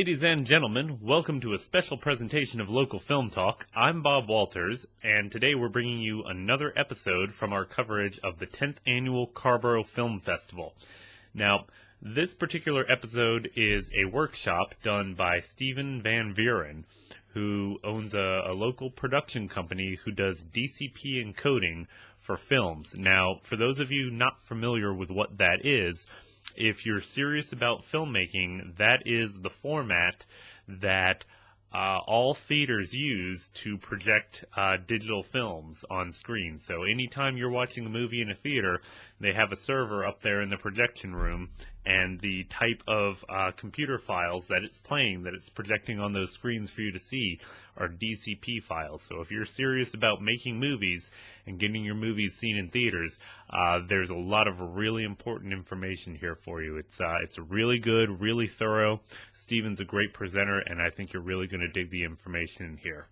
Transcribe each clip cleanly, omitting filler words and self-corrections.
Ladies and gentlemen, welcome to a special presentation of Local Film Talk. I'm Bob Walters, and today we're bringing you another episode from our coverage of the 10th Annual Carrboro Film Festival. Now, this particular episode is a workshop done by Steven Van Vuuren, who owns a local production company who does DCP encoding for films. Now, for those of you not familiar with what that is, if you're serious about filmmaking, that is the format that all theaters use to project digital films on screen. So anytime you're watching a movie in a theater, they have a server up there in the projection room, and the type of computer files that it's playing, that it's projecting on those screens for you to see, are DCP files. So if you're serious about making movies and getting your movies seen in theaters, there's a lot of really important information here for you. It's really good, really thorough. Steven's a great presenter, and I think you're really going to dig the information in here.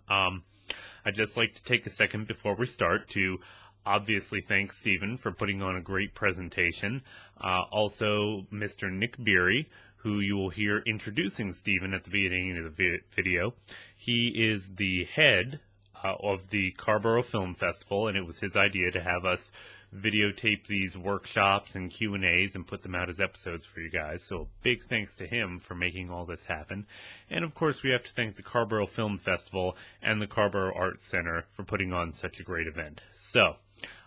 I'd just like to take a second before we start to obviously thank Steven for putting on a great presentation. Also, Mr. Nick Beery, who you will hear introducing Steven at the beginning of the video. He is the head of the Carrboro Film Festival, and it was his idea to have us videotape these workshops and Q&As and put them out as episodes for you guys. So big thanks to him for making all this happen. And of course we have to thank the Carrboro Film Festival and the Carrboro Arts Center for putting on such a great event. So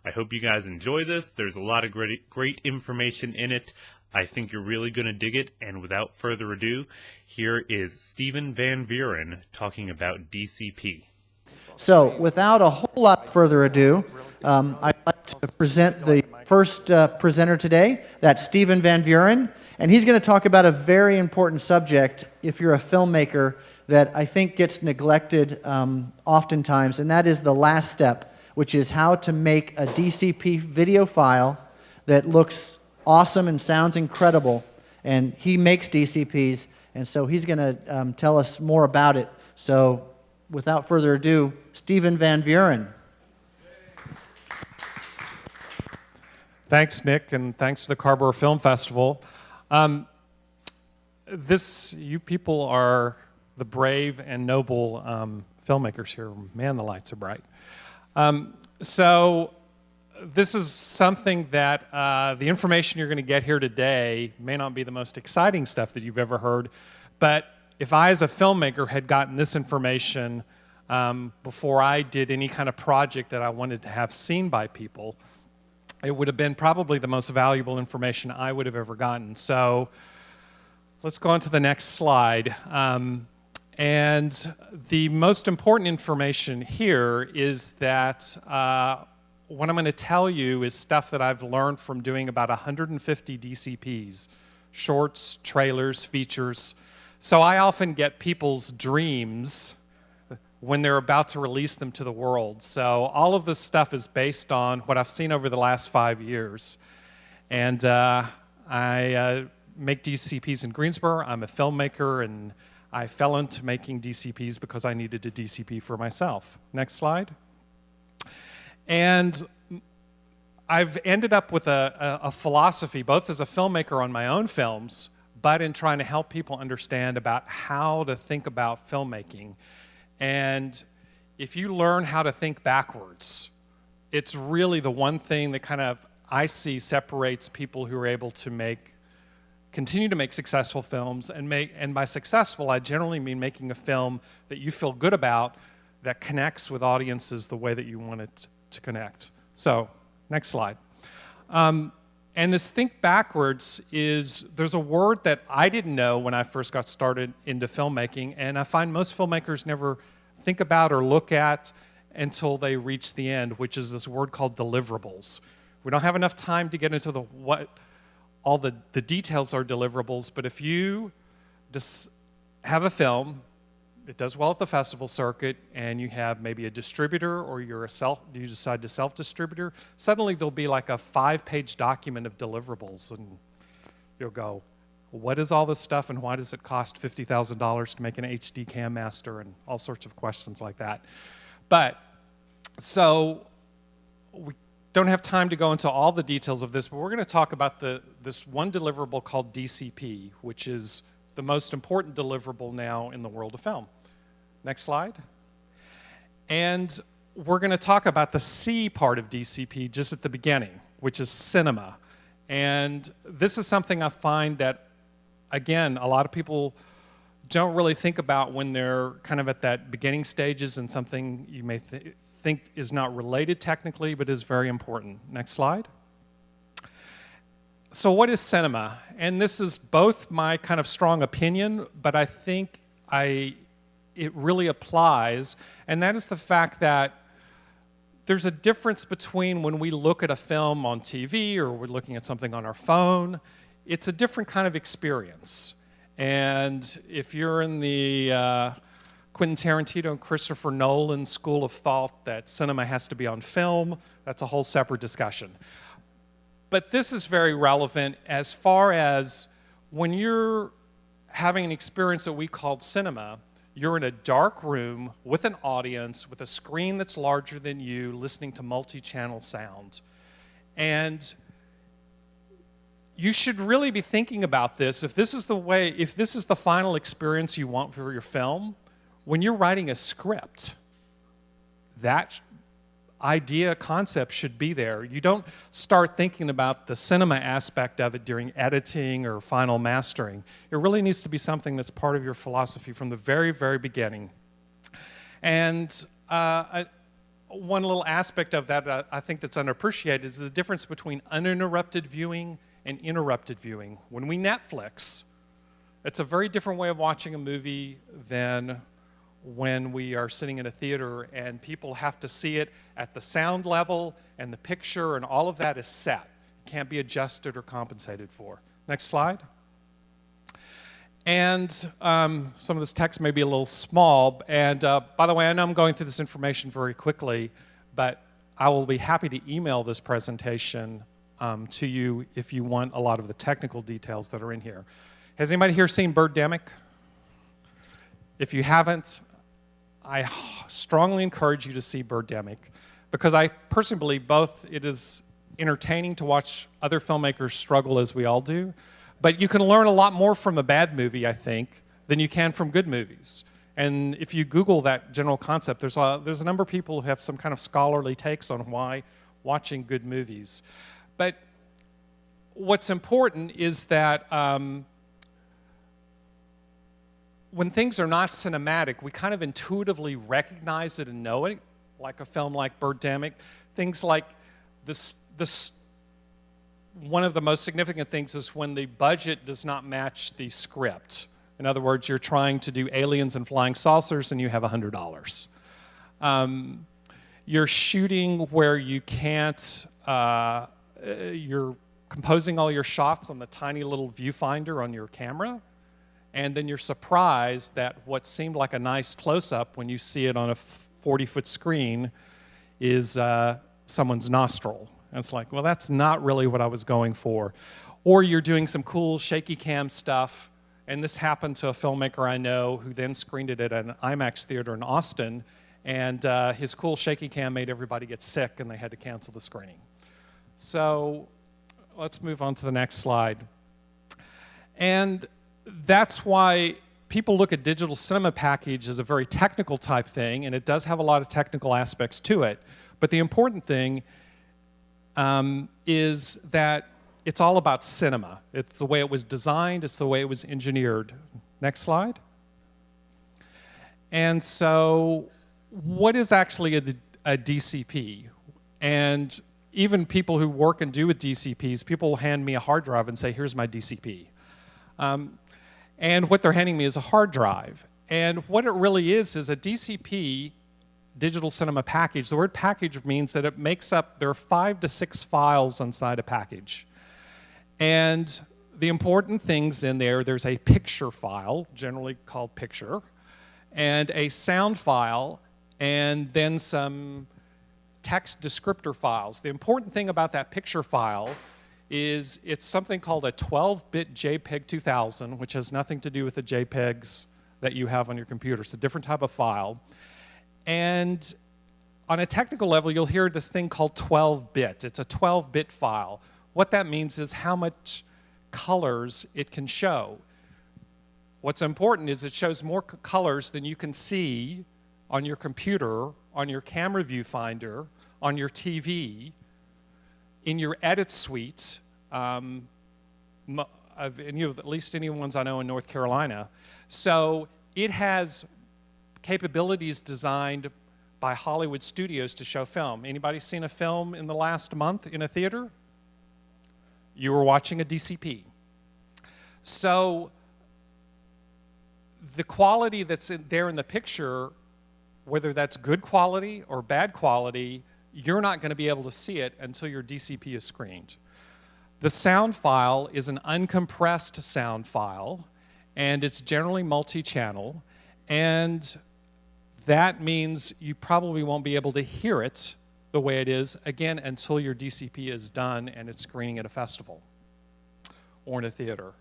I hope you guys enjoy this. There's a lot of great information in it. I think you're really going to dig it, and without further ado, here is Steven Van Vuuren talking about DCP. So, without a whole lot further ado, I'd like to present the first presenter today. That's Steven Van Vuuren, and he's going to talk about a very important subject if you're a filmmaker that I think gets neglected oftentimes, and that is the last step, which is how to make a DCP video file that looks awesome and sounds incredible. And he makes DCPs, and so he's going to tell us more about it. So, without further ado, Steven Van Vuuren. Thanks, Nick, and thanks to the Carrboro Film Festival. You people are the brave and noble filmmakers here. Man, the lights are bright. So this is something that the information you're going to get here today may not be the most exciting stuff that you've ever heard, but if I, as a filmmaker, had gotten this information before I did any kind of project that I wanted to have seen by people, it would have been probably the most valuable information I would have ever gotten. So let's go on to the next slide. And the most important information here is that what I'm going to tell you is stuff that I've learned from doing about 150 DCPs, shorts, trailers, features. So I often get people's dreams when they're about to release them to the world. So all of this stuff is based on what I've seen over the last 5 years. And I make DCPs in Greensboro. I'm a filmmaker, and I fell into making DCPs because I needed a DCP for myself. Next slide. And I've ended up with a philosophy, both as a filmmaker on my own films, but in trying to help people understand about how to think about filmmaking. And if you learn how to think backwards, it's really the one thing that kind of I see separates people who are able to continue to make successful films, and by successful, I generally mean making a film that you feel good about, that connects with audiences the way that you want it to connect. So, next slide. And this think backwards there's a word that I didn't know when I first got started into filmmaking, and I find most filmmakers never think about or look at until they reach the end, which is this word called deliverables. We don't have enough time to get into what all the details are deliverables, but if you just have a film, it does well at the festival circuit, and you have maybe a distributor, or you decide to self-distributor, suddenly there'll be like a 5-page document of deliverables, and you'll go, what is all this stuff, and why does it cost $50,000 to make an HD cam master, and all sorts of questions like that. But, so, we don't have time to go into all the details of this, but we're going to talk about this one deliverable called DCP, which is the most important deliverable now in the world of film. Next slide. And we're going to talk about the C part of DCP just at the beginning, which is cinema. And this is something I find that, again, a lot of people don't really think about when they're kind of at that beginning stages, and something you may think is not related technically, but is very important. Next slide. So what is cinema? And this is both my kind of strong opinion, but I think it really applies, and that is the fact that there's a difference between when we look at a film on TV or we're looking at something on our phone. It's a different kind of experience. And if you're in the Quentin Tarantino and Christopher Nolan school of thought that cinema has to be on film, that's a whole separate discussion. But this is very relevant as far as when you're having an experience that we called cinema. You're in a dark room with an audience, with a screen that's larger than you, listening to multi-channel sound. And you should really be thinking about this. If this is the final experience you want for your film, when you're writing a script, that concept should be there. You don't start thinking about the cinema aspect of it during editing or final mastering. It really needs to be something that's part of your philosophy from the very, very beginning. And one little aspect of that I think that's underappreciated is the difference between uninterrupted viewing and interrupted viewing. When we Netflix, it's a very different way of watching a movie than when we are sitting in a theater and people have to see it at the sound level and the picture and all of that is set. It can't be adjusted or compensated for. Next slide. And some of this text may be a little small. And by the way, I know I'm going through this information very quickly, but I will be happy to email this presentation to you if you want a lot of the technical details that are in here. Has anybody here seen Birdemic? If you haven't, I strongly encourage you to see Birdemic, because I personally believe both it is entertaining to watch other filmmakers struggle as we all do, but you can learn a lot more from a bad movie, I think, than you can from good movies. And if you Google that general concept, there's a number of people who have some kind of scholarly takes on why watching good movies. But what's important is that when things are not cinematic, we kind of intuitively recognize it and know it, like a film like Birdemic. Things like this, one of the most significant things is when the budget does not match the script. In other words, you're trying to do aliens and flying saucers and you have $100. You're shooting where you can't, you're composing all your shots on the tiny little viewfinder on your camera, and then you're surprised that what seemed like a nice close-up when you see it on a 40-foot screen is someone's nostril. And it's like, well, that's not really what I was going for. Or you're doing some cool shaky cam stuff, and this happened to a filmmaker I know who then screened it at an IMAX theater in Austin, and his cool shaky cam made everybody get sick, and they had to cancel the screening. So let's move on to the next slide. And that's why people look at digital cinema package as a very technical type thing, and it does have a lot of technical aspects to it. But the important thing is that it's all about cinema. It's the way it was designed, it's the way it was engineered. Next slide. And so what is actually a DCP? And even people who work and do with DCPs, people will hand me a hard drive and say, here's my DCP. And what they're handing me is a hard drive. And what it really is a DCP, digital cinema package. The word package means that it makes up, there are 5 to 6 files inside a package. And the important things in there, there's a picture file, generally called picture, and a sound file, and then some text descriptor files. The important thing about that picture file is it's something called a 12-bit JPEG 2000, which has nothing to do with the JPEGs that you have on your computer. It's a different type of file. And on a technical level, you'll hear this thing called 12-bit. It's a 12-bit file. What that means is how much colors it can show. What's important is it shows more colors than you can see on your computer, on your camera viewfinder, on your TV, in your edit suite, of at least any ones I know in North Carolina. So it has capabilities designed by Hollywood studios to show film. Anybody seen a film in the last month in a theater? You were watching a DCP. So the quality that's there in the picture, whether that's good quality or bad quality, you're not going to be able to see it until your DCP is screened. The sound file is an uncompressed sound file, and it's generally multi-channel, and that means you probably won't be able to hear it the way it is, again, until your DCP is done and it's screening at a festival or in a theater.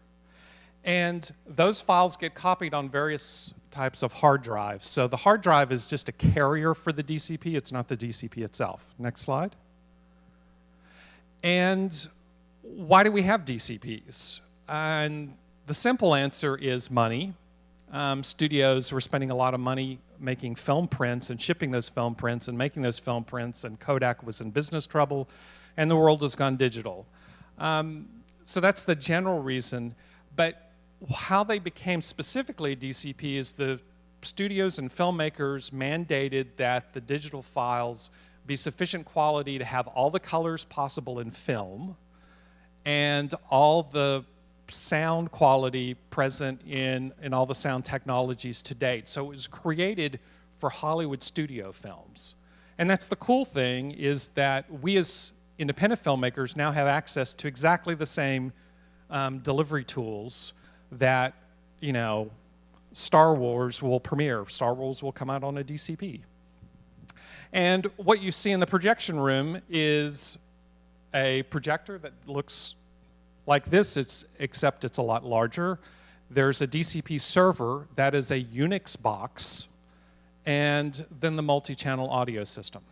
And those files get copied on various types of hard drives. So the hard drive is just a carrier for the DCP. It's not the DCP itself. Next slide. And why do we have DCPs? And the simple answer is money. Studios were spending a lot of money making film prints and shipping those film prints and making those film prints, and Kodak was in business trouble, and the world has gone digital. So that's the general reason. But how they became specifically a DCP is the studios and filmmakers mandated that the digital files be sufficient quality to have all the colors possible in film and all the sound quality present in all the sound technologies to date. So it was created for Hollywood studio films. And that's the cool thing, is that we as independent filmmakers now have access to exactly the same delivery tools that, you know, Star Wars will premiere. Star Wars will come out on a DCP. And what you see in the projection room is a projector that looks like this, except it's a lot larger. There's a DCP server that is a Unix box, and then the multi-channel audio system.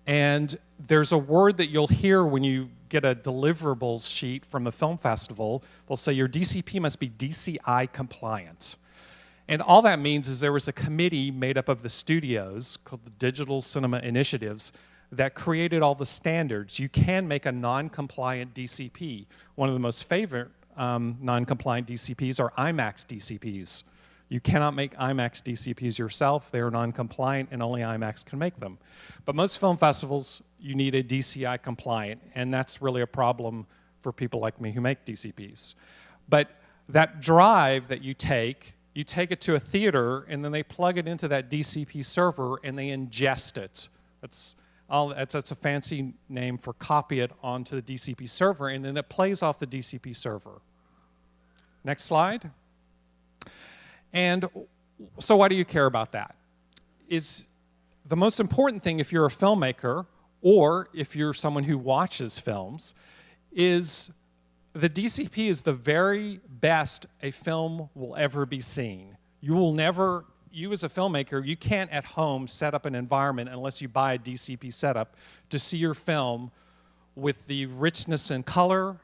And there's a word that you'll hear when you get a deliverables sheet from the film festival. They'll say your DCP must be DCI compliant. And all that means is there was a committee made up of the studios called the Digital Cinema Initiatives that created all the standards. You can make a non-compliant DCP. One of the most favorite non-compliant DCPs are IMAX DCPs. You cannot make IMAX DCPs yourself. They're non-compliant, and only IMAX can make them. But most film festivals, you need a DCI compliant, and that's really a problem for people like me who make DCPs. But that drive that you take it to a theater, and then they plug it into that DCP server, and they ingest it. That's a fancy name for copy it onto the DCP server, and then it plays off the DCP server. Next slide. And so why do you care about that? Is the most important thing, if you're a filmmaker or if you're someone who watches films, is the DCP is the very best a film will ever be seen. You as a filmmaker, you can't at home set up an environment unless you buy a DCP setup to see your film with the richness and color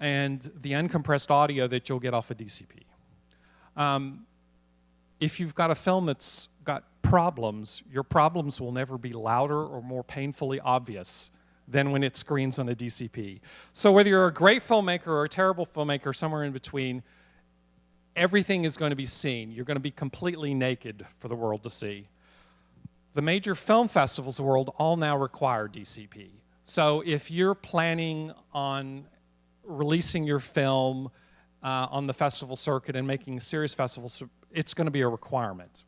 and the uncompressed audio that you'll get off a DCP. If you've got a film that's got problems, your problems will never be louder or more painfully obvious than when it screens on a DCP. So whether you're a great filmmaker or a terrible filmmaker, somewhere in between, everything is going to be seen. You're going to be completely naked for the world to see. The major film festivals of the world all now require DCP. So if you're planning on releasing your film on the festival circuit and making a serious festival, it's going to be a requirement.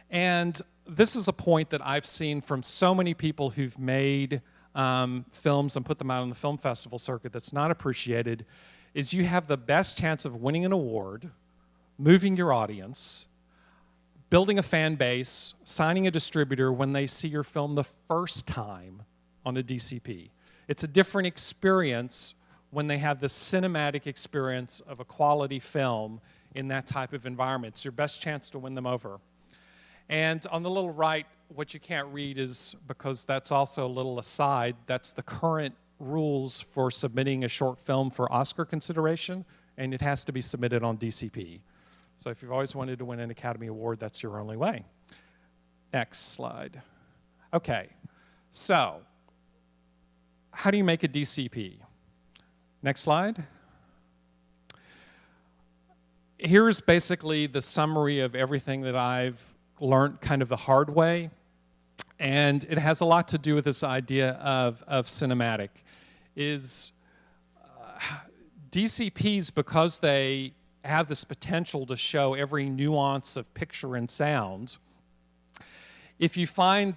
And this is a point that I've seen from so many people who've made films and put them out on the film festival circuit that's not appreciated, is you have the best chance of winning an award, moving your audience, building a fan base, signing a distributor when they see your film the first time on a DCP. It's a different experience when they have the cinematic experience of a quality film in that type of environment. It's your best chance to win them over. And on the little right, what you can't read is, because that's also a little aside, that's the current rules for submitting a short film for Oscar consideration and it has to be submitted on DCP. So if you've always wanted to win an Academy Award, that's your only way. Next slide. Okay, so how do you make a DCP? Next slide. Here's basically the summary of everything that I've learned kind of the hard way, and it has a lot to do with this idea of cinematic. DCPs, because they have this potential to show every nuance of picture and sound, if you find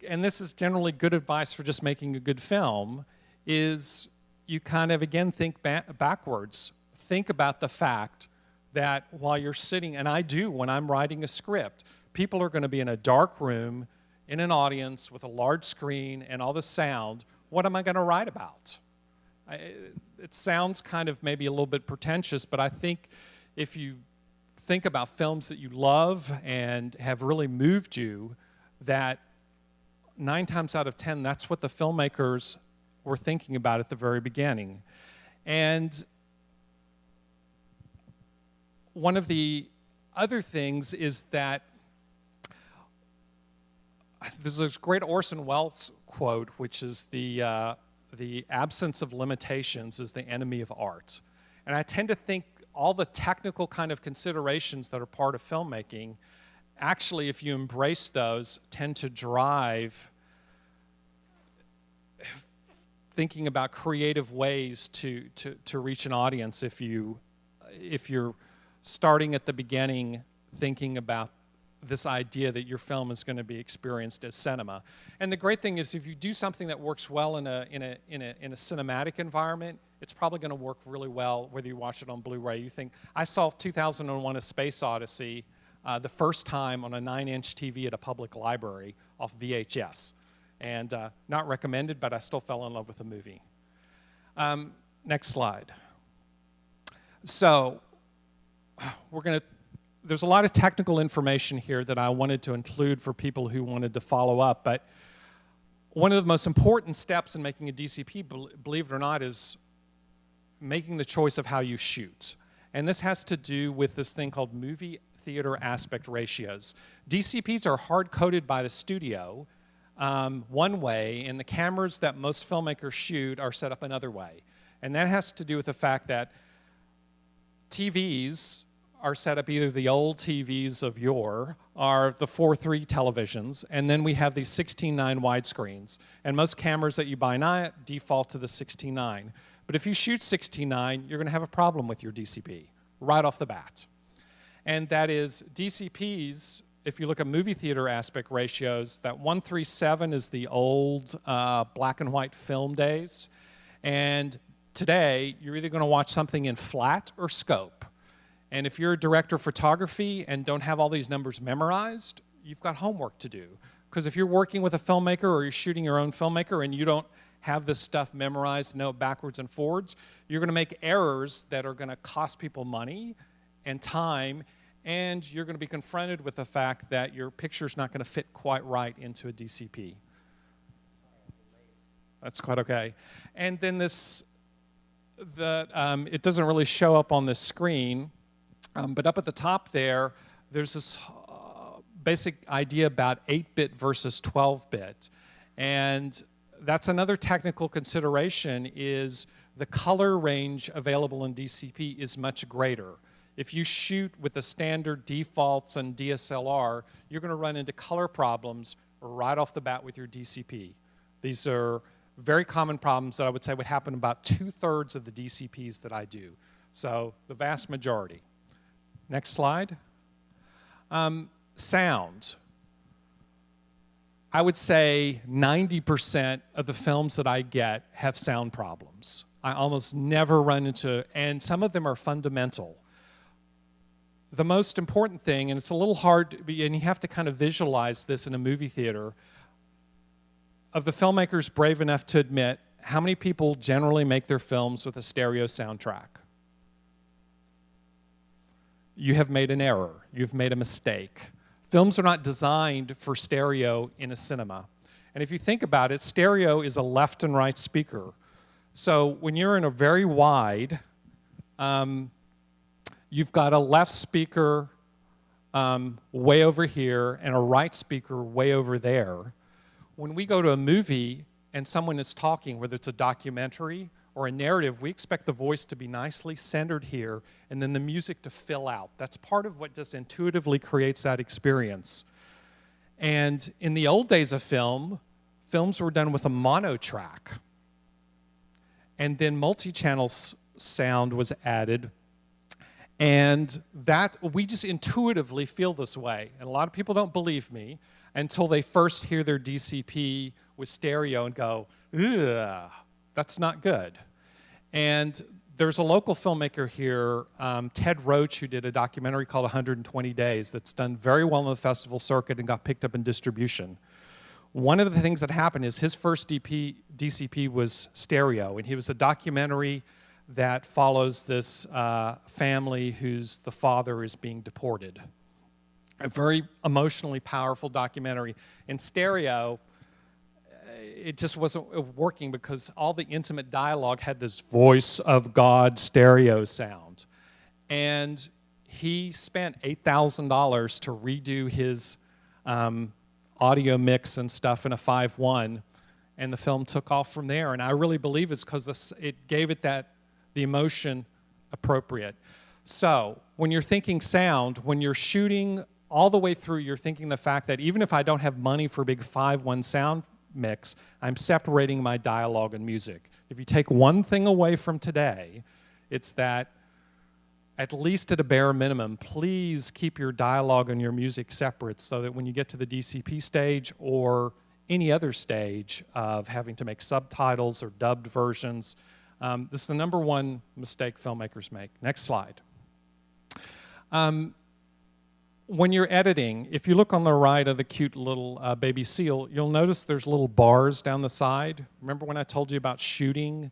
and this is generally good advice for just making a good film, is you kind of, again, think backwards. Think about the fact that while you're sitting, and I do when I'm writing a script, people are going to be in a dark room, in an audience with a large screen and all the sound. What am I going to write about? It sounds kind of maybe a little bit pretentious, but I think if you think about films that you love and have really moved you, that 9 times out of 10, that's what the filmmakers were thinking about at the very beginning. And one of the other things is that there's this great Orson Welles quote, which is the absence of limitations is the enemy of art. And I tend to think all the technical kind of considerations that are part of filmmaking, actually, if you embrace those, tend to drive thinking about creative ways to reach an audience if you're starting at the beginning thinking about this idea that your film is going to be experienced as cinema. And the great thing is if you do something that works well in a cinematic environment, it's probably going to work really well whether you watch it on Blu-ray. You think, I saw 2001: A Space Odyssey the first time on a 9-inch TV at a public library off VHS. And not recommended, but I still fell in love with the movie. Next slide. So there's a lot of technical information here that I wanted to include for people who wanted to follow up, but one of the most important steps in making a DCP, believe it or not, is making the choice of how you shoot. And this has to do with this thing called movie theater aspect ratios. DCPs are hard-coded by the studio one way, and the cameras that most filmmakers shoot are set up another way. And that has to do with the fact that TVs are set up either the old TVs of yore or the 4:3 televisions, and then we have these 16:9 widescreens. And most cameras that you buy now default to the 16:9. But if you shoot 16:9, you're going to have a problem with your DCP right off the bat. And that is DCPs, if you look at movie theater aspect ratios, that 1:3:7 is the old black and white film days. And today, you're either going to watch something in flat or scope. And if you're a director of photography and don't have all these numbers memorized, you've got homework to do. Because if you're working with a filmmaker or you're shooting your own filmmaker and you don't have this stuff memorized, know it backwards and forwards, you're going to make errors that are going to cost people money and time, and you're going to be confronted with the fact that your picture's not going to fit quite right into a DCP. That's quite okay. And then it doesn't really show up on this screen, but up at the top there's this basic idea about 8-bit versus 12-bit. And that's another technical consideration, is the color range available in DCP is much greater. If you shoot with the standard defaults and DSLR, you're going to run into color problems right off the bat with your DCP. These are very common problems that I would say would happen about 2/3 of the DCPs that I do. So the vast majority. Next slide. Sound. I would say 90% of the films that I get have sound problems. I almost never run into, and some of them are fundamental. The most important thing, and it's a little hard, and you have to kind of visualize this in a movie theater, of the filmmakers brave enough to admit, how many people generally make their films with a stereo soundtrack? You have made an error. You've made a mistake. Films are not designed for stereo in a cinema. And if you think about it, stereo is a left and right speaker. So when you're in a very wide You've got a left speaker way over here and a right speaker way over there. When we go to a movie and someone is talking, whether it's a documentary or a narrative, we expect the voice to be nicely centered here and then the music to fill out. That's part of what just intuitively creates that experience. And in the old days of films were done with a mono track. And then multi-channel sound was added. And that, we just intuitively feel this way. And a lot of people don't believe me until they first hear their DCP with stereo and go, ugh, that's not good. And there's a local filmmaker here, Ted Roach, who did a documentary called 120 Days that's done very well on the festival circuit and got picked up in distribution. One of the things that happened is his first DCP was stereo, and he was a documentary that follows this family whose the father is being deported. A very emotionally powerful documentary. In stereo, it just wasn't working because all the intimate dialogue had this voice of God stereo sound. And he spent $8,000 to redo his audio mix and stuff in a 5.1, and the film took off from there. And I really believe it's because it gave it the emotion appropriate. So when you're thinking sound, when you're shooting all the way through, you're thinking the fact that even if I don't have money for a big 5.1 sound mix, I'm separating my dialogue and music. If you take one thing away from today, it's that at least at a bare minimum, please keep your dialogue and your music separate so that when you get to the DCP stage or any other stage of having to make subtitles or dubbed versions, this is the number one mistake filmmakers make. Next slide. When you're editing, if you look on the right of the cute little baby seal, you'll notice there's little bars down the side. Remember when I told you about shooting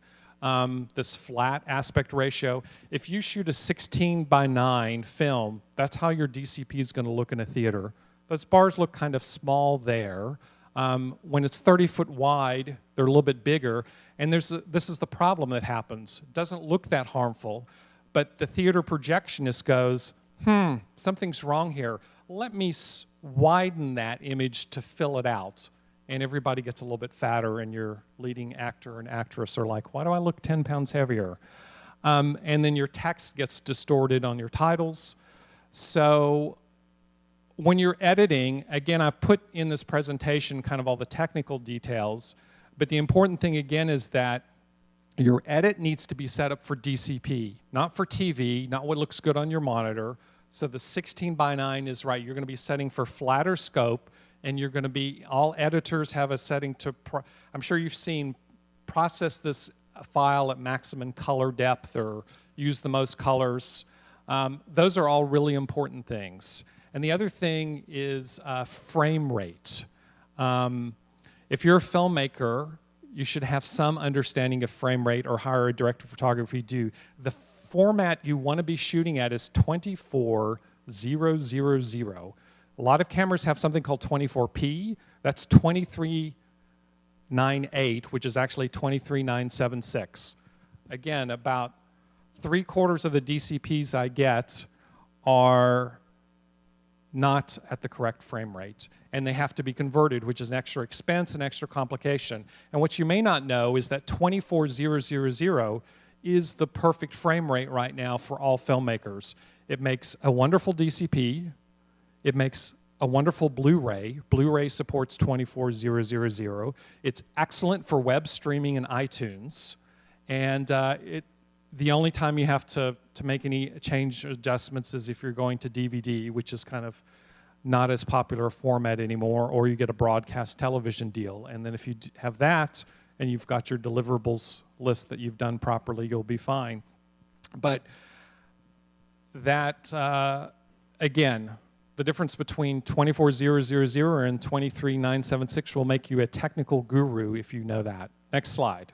this flat aspect ratio? If you shoot a 16:9 film, that's how your DCP is going to look in a theater. Those bars look kind of small there. When it's 30 foot wide, they're a little bit bigger. And this is the problem that happens. It doesn't look that harmful, but the theater projectionist goes, something's wrong here. Let me widen that image to fill it out. And everybody gets a little bit fatter, and your leading actor and actress are like, why do I look 10 pounds heavier? And then your text gets distorted on your titles. So when you're editing, again, I've put in this presentation kind of all the technical details, but the important thing again is that your edit needs to be set up for DCP, not for TV, not what looks good on your monitor. So the 16:9 is right. You're going to be setting for flatter scope, and you're going to be, all editors have a setting to, I'm sure you've seen, process this file at maximum color depth or use the most colors. Those are all really important things. And the other thing is frame rate. If you're a filmmaker, you should have some understanding of frame rate or hire a director of photography to do. The format you want to be shooting at is 24:000. A lot of cameras have something called 24p. That's 23:9:8, which is actually 23:9:76. Again, about 3/4 of the DCPs I get are not at the correct frame rate, and they have to be converted, which is an extra expense and extra complication. And what you may not know is that 24:000 is the perfect frame rate right now for all filmmakers. It makes a wonderful DCP. It makes a wonderful Blu-ray. Blu-ray supports 24:000. It's excellent for web streaming and iTunes. And the only time you have to make any change adjustments is if you're going to DVD, which is kind of not as popular a format anymore, or you get a broadcast television deal. And then if you have that and you've got your deliverables list that you've done properly, you'll be fine. But that, again, the difference between 24:000 and 23:976 will make you a technical guru if you know that. Next slide.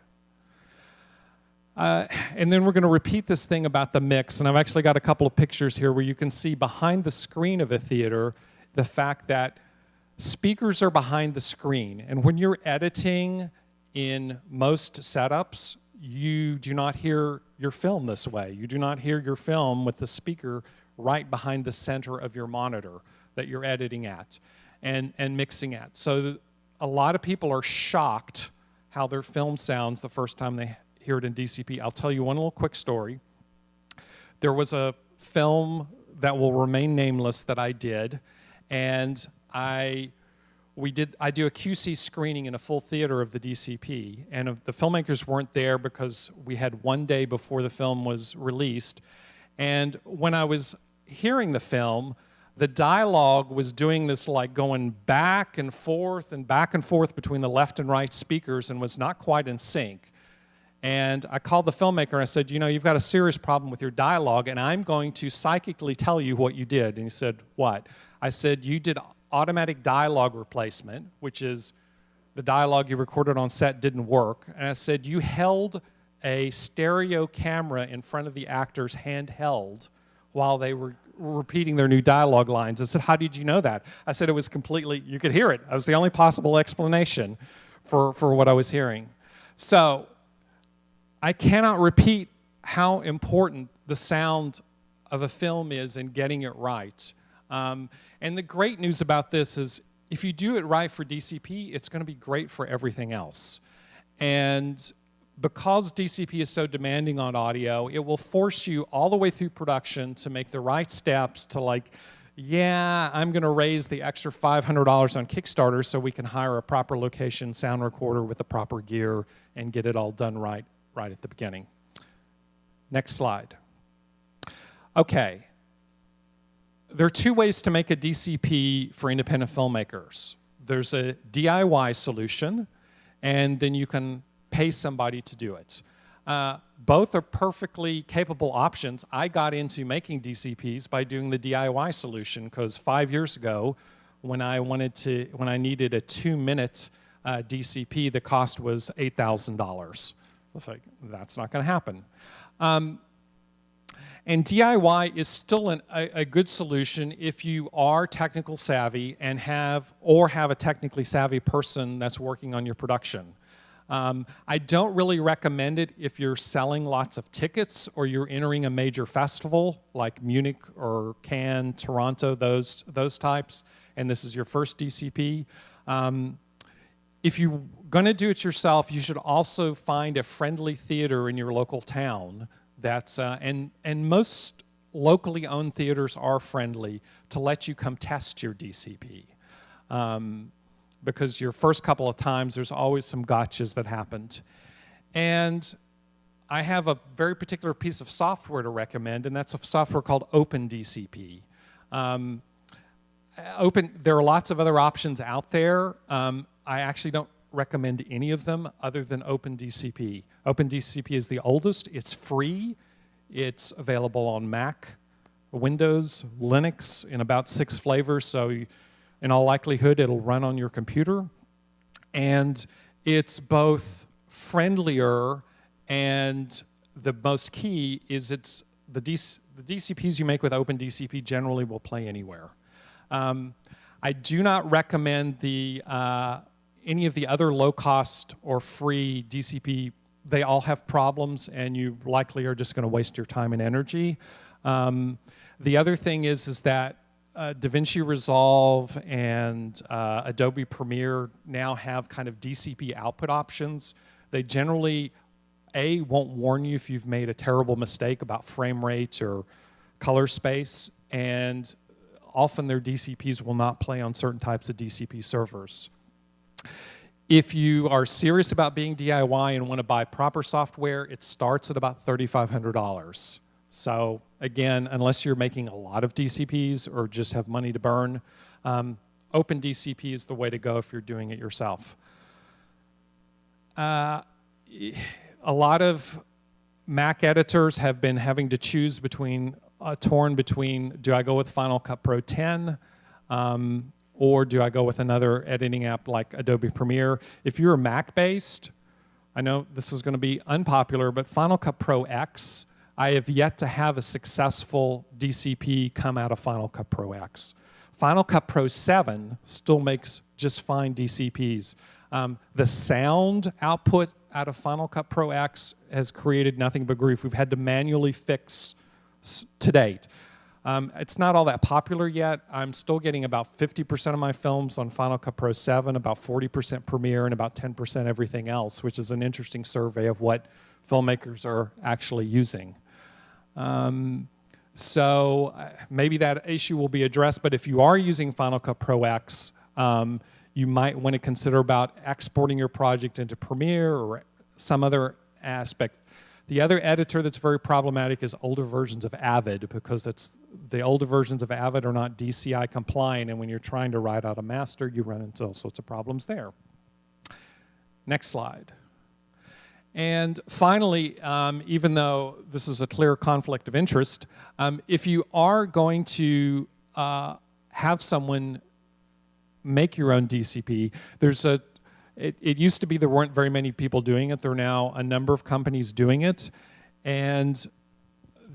And then we're going to repeat this thing about the mix, and I've actually got a couple of pictures here where you can see behind the screen of a theater the fact that speakers are behind the screen. And when you're editing in most setups, you do not hear your film this way. You do not hear your film with the speaker right behind the center of your monitor that you're editing at and mixing at. So a lot of people are shocked how their film sounds the first time they hear it in DCP. I'll tell you one little quick story. There was a film that will remain nameless that I did, and I do a QC screening in a full theater of the DCP, and the filmmakers weren't there because we had one day before the film was released. And when I was hearing the film, the dialogue was doing this, like going back and forth between the left and right speakers, and was not quite in sync. And I called the filmmaker and I said, you know, you've got a serious problem with your dialogue, and I'm going to psychically tell you what you did. And he said, what? I said, you did automatic dialogue replacement, which is the dialogue you recorded on set didn't work. And I said, you held a stereo camera in front of the actors handheld while they were repeating their new dialogue lines. I said, how did you know that? I said, it was completely, you could hear it. That was the only possible explanation for what I was hearing. So I cannot repeat how important the sound of a film is in getting it right. And the great news about this is if you do it right for DCP, it's going to be great for everything else. And because DCP is so demanding on audio, it will force you all the way through production to make the right steps to, like, yeah, I'm going to raise the extra $500 on Kickstarter so we can hire a proper location sound recorder with the proper gear and get it all done right at the beginning. Next slide. Okay. There are two ways to make a DCP for independent filmmakers. There's a DIY solution, and then you can pay somebody to do it. Both are perfectly capable options. I got into making DCPs by doing the DIY solution because 5 years ago, when I needed a 2-minute DCP, the cost was $8,000. I was like, that's not going to happen. And DIY is still a good solution if you are technical savvy and have a technically savvy person that's working on your production. I don't really recommend it if you're selling lots of tickets or you're entering a major festival like Munich or Cannes, Toronto, those types, and this is your first DCP. If you're going to do it yourself, you should also find a friendly theater in your local town that's, and most locally owned theaters are friendly to let you come test your DCP. Because your first couple of times, there's always some gotchas that happened. And I have a very particular piece of software to recommend, and that's a software called OpenDCP. There are lots of other options out there. I actually don't recommend any of them other than OpenDCP. OpenDCP is the oldest. It's free. It's available on Mac, Windows, Linux in about 6 flavors, so in all likelihood, it'll run on your computer. And it's both friendlier, and the most key is it's the DCPs you make with OpenDCP generally will play anywhere. I do not recommend any of the other low-cost or free DCP. They all have problems, and you likely are just going to waste your time and energy. The other thing is that DaVinci Resolve and Adobe Premiere now have kind of DCP output options. They generally, won't warn you if you've made a terrible mistake about frame rate or color space, and often their DCPs will not play on certain types of DCP servers. If you are serious about being DIY and want to buy proper software, it starts at about $3,500. So again, unless you're making a lot of DCPs or just have money to burn, OpenDCP is the way to go if you're doing it yourself. A lot of Mac editors have been having to choose torn between, do I go with Final Cut Pro 10 or do I go with another editing app like Adobe Premiere? If you're Mac-based, I know this is going to be unpopular, but Final Cut Pro X, I have yet to have a successful DCP come out of Final Cut Pro X. Final Cut Pro 7 still makes just fine DCPs. The sound output out of Final Cut Pro X has created nothing but grief. We've had to manually fix to date. It's not all that popular yet. I'm still getting about 50% of my films on Final Cut Pro 7, about 40% Premiere, and about 10% everything else, which is an interesting survey of what filmmakers are actually using. So maybe that issue will be addressed, but if you are using Final Cut Pro X, you might want to consider about exporting your project into Premiere or some other aspect. The other editor that's very problematic is older versions of Avid, because the older versions of Avid are not DCI compliant, and when you're trying to write out a master, you run into all sorts of problems there. Next slide. And finally, even though this is a clear conflict of interest, if you are going to have someone make your own DCP, it used to be there weren't very many people doing it. There are now a number of companies doing it. And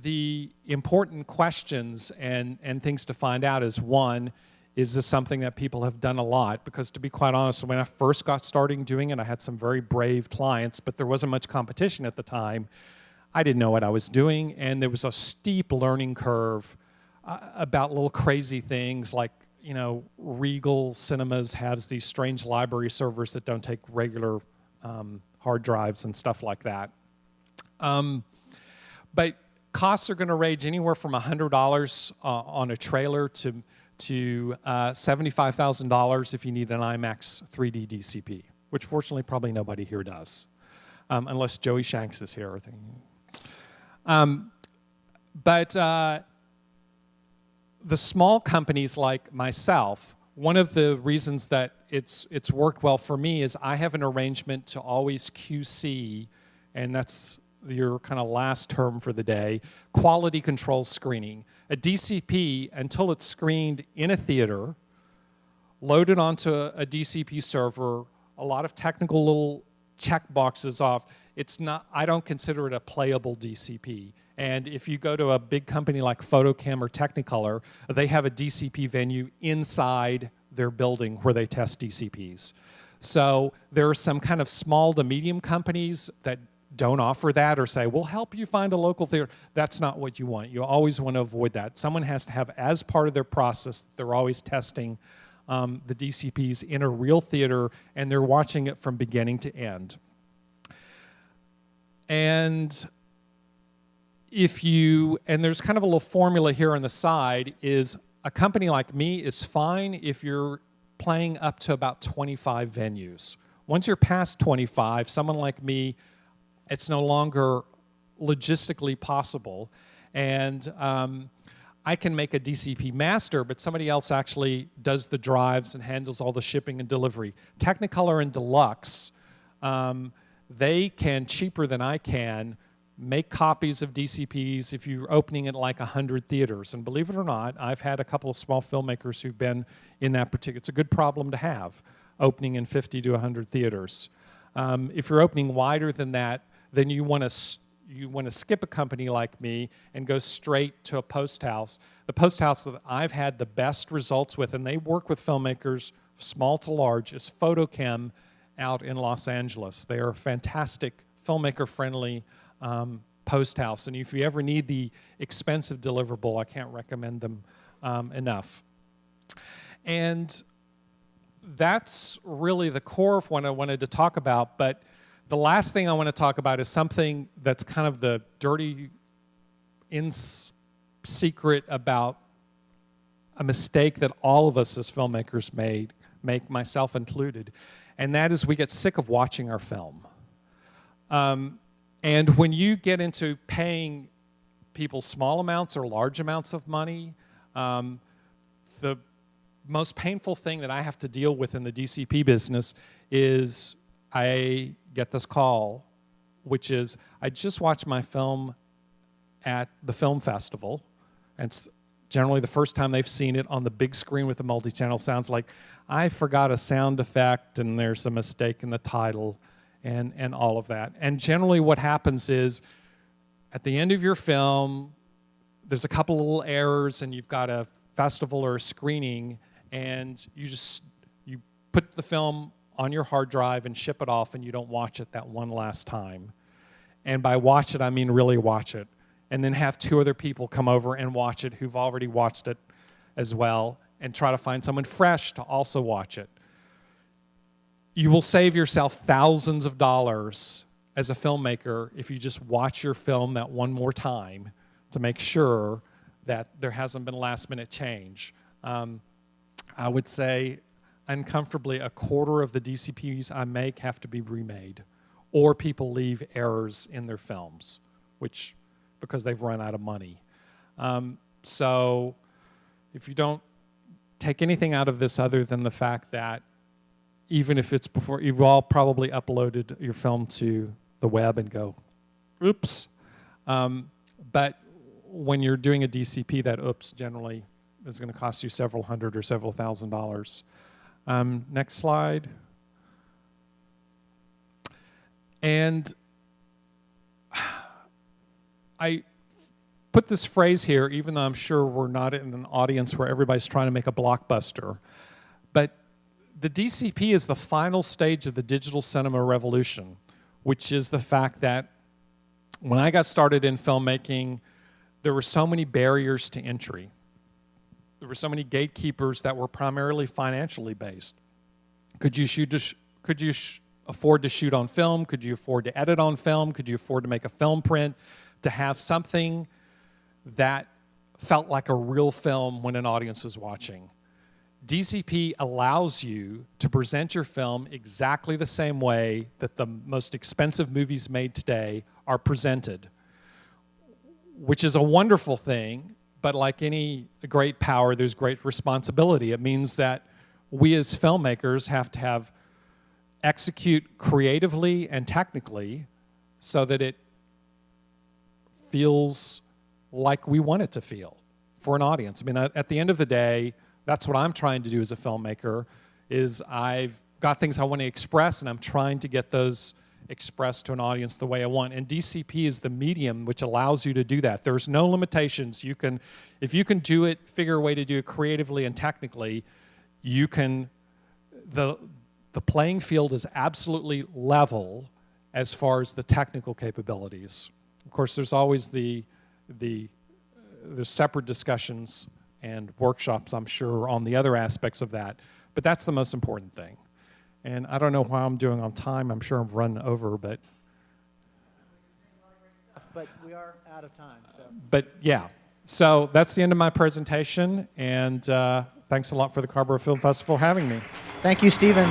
the important questions and things to find out is, one, is this something that people have done a lot? Because to be quite honest, when I first got started doing it, I had some very brave clients, but there wasn't much competition at the time. I didn't know what I was doing, and there was a steep learning curve about little crazy things like, you know, Regal Cinemas has these strange library servers that don't take regular hard drives and stuff like that. But costs are going to range anywhere from $100 on a trailer to $75,000 if you need an IMAX 3D DCP, which fortunately probably nobody here does, unless Joey Shanks is here. But the small companies like myself, one of the reasons that it's worked well for me is I have an arrangement to always QC, and that's your kind of last term for the day, quality control screening. A DCP, until it's screened in a theater, loaded onto a DCP server, a lot of technical little check boxes off, I don't consider it a playable DCP. And if you go to a big company like Photocam or Technicolor, they have a DCP venue inside their building where they test DCPs. So there are some kind of small to medium companies that don't offer that or say, we'll help you find a local theater. That's not what you want. You always want to avoid that. Someone has to have, as part of their process, they're always testing the DCPs in a real theater, and they're watching it from beginning to end. And there's kind of a little formula here on the side, is a company like me is fine if you're playing up to about 25 venues. Once you're past 25, someone like me, it's no longer logistically possible. And I can make a DCP master, but somebody else actually does the drives and handles all the shipping and delivery. Technicolor and Deluxe, they can, cheaper than I can, make copies of DCPs if you're opening at like 100 theaters. And believe it or not, I've had a couple of small filmmakers who've been in that particular, it's a good problem to have, opening in 50 to 100 theaters. If you're opening wider than that, then you want to skip a company like me and go straight to a post house. The post house that I've had the best results with, and they work with filmmakers small to large, is Photocam out in Los Angeles. They are a fantastic filmmaker-friendly post house, and if you ever need the expensive deliverable, I can't recommend them enough. And that's really the core of what I wanted to talk about, but the last thing I want to talk about is something that's kind of the dirty secret about a mistake that all of us as filmmakers make, myself included, and that is we get sick of watching our film. And when you get into paying people small amounts or large amounts of money, the most painful thing that I have to deal with in the DCP business is I get this call, which is, I just watched my film at the film festival, and it's generally the first time they've seen it on the big screen with the multi-channel. Sounds like I forgot a sound effect and there's a mistake in the title and all of that. And generally what happens is, at the end of your film, there's a couple of little errors and you've got a festival or a screening, and you put the film on your hard drive and ship it off, and you don't watch it that one last time. And by watch it, I mean really watch it. And then have 2 other people come over and watch it who've already watched it as well, and try to find someone fresh to also watch it. You will save yourself thousands of dollars as a filmmaker if you just watch your film that one more time to make sure that there hasn't been a last-minute change. I would say uncomfortably a quarter of the DCPs I make have to be remade, or people leave errors in their films, because they've run out of money. So if you don't take anything out of this other than the fact that even if it's before, you've all probably uploaded your film to the web and go, oops. But when you're doing a DCP, that oops generally is going to cost you several hundred or several $1,000s. Next slide. And I put this phrase here, even though I'm sure we're not in an audience where everybody's trying to make a blockbuster, but the DCP is the final stage of the digital cinema revolution, which is the fact that when I got started in filmmaking, there were so many barriers to entry. There were so many gatekeepers that were primarily financially based. Could you afford to shoot on film? Could you afford to edit on film? Could you afford to make a film print? To have something that felt like a real film when an audience was watching. DCP allows you to present your film exactly the same way that the most expensive movies made today are presented, which is a wonderful thing, but like any great power, there's great responsibility. It means that we as filmmakers have to execute creatively and technically so that it feels like we want it to feel for an audience. I mean, at the end of the day, that's what I'm trying to do as a filmmaker, is I've got things I want to express, and I'm trying to get those expressed to an audience the way I want. And DCP is the medium which allows you to do that. There's no limitations. If you can do it, figure a way to do it creatively and technically, you can, the playing field is absolutely level as far as the technical capabilities. Of course, there's always there's separate discussions and workshops, I'm sure, on the other aspects of that. But that's the most important thing. And I don't know how I'm doing on time. I'm sure I'm running over, but... But we are out of time. So. But yeah, so that's the end of my presentation. And thanks a lot for the Carrboro Film Festival for having me. Thank you, Stephen.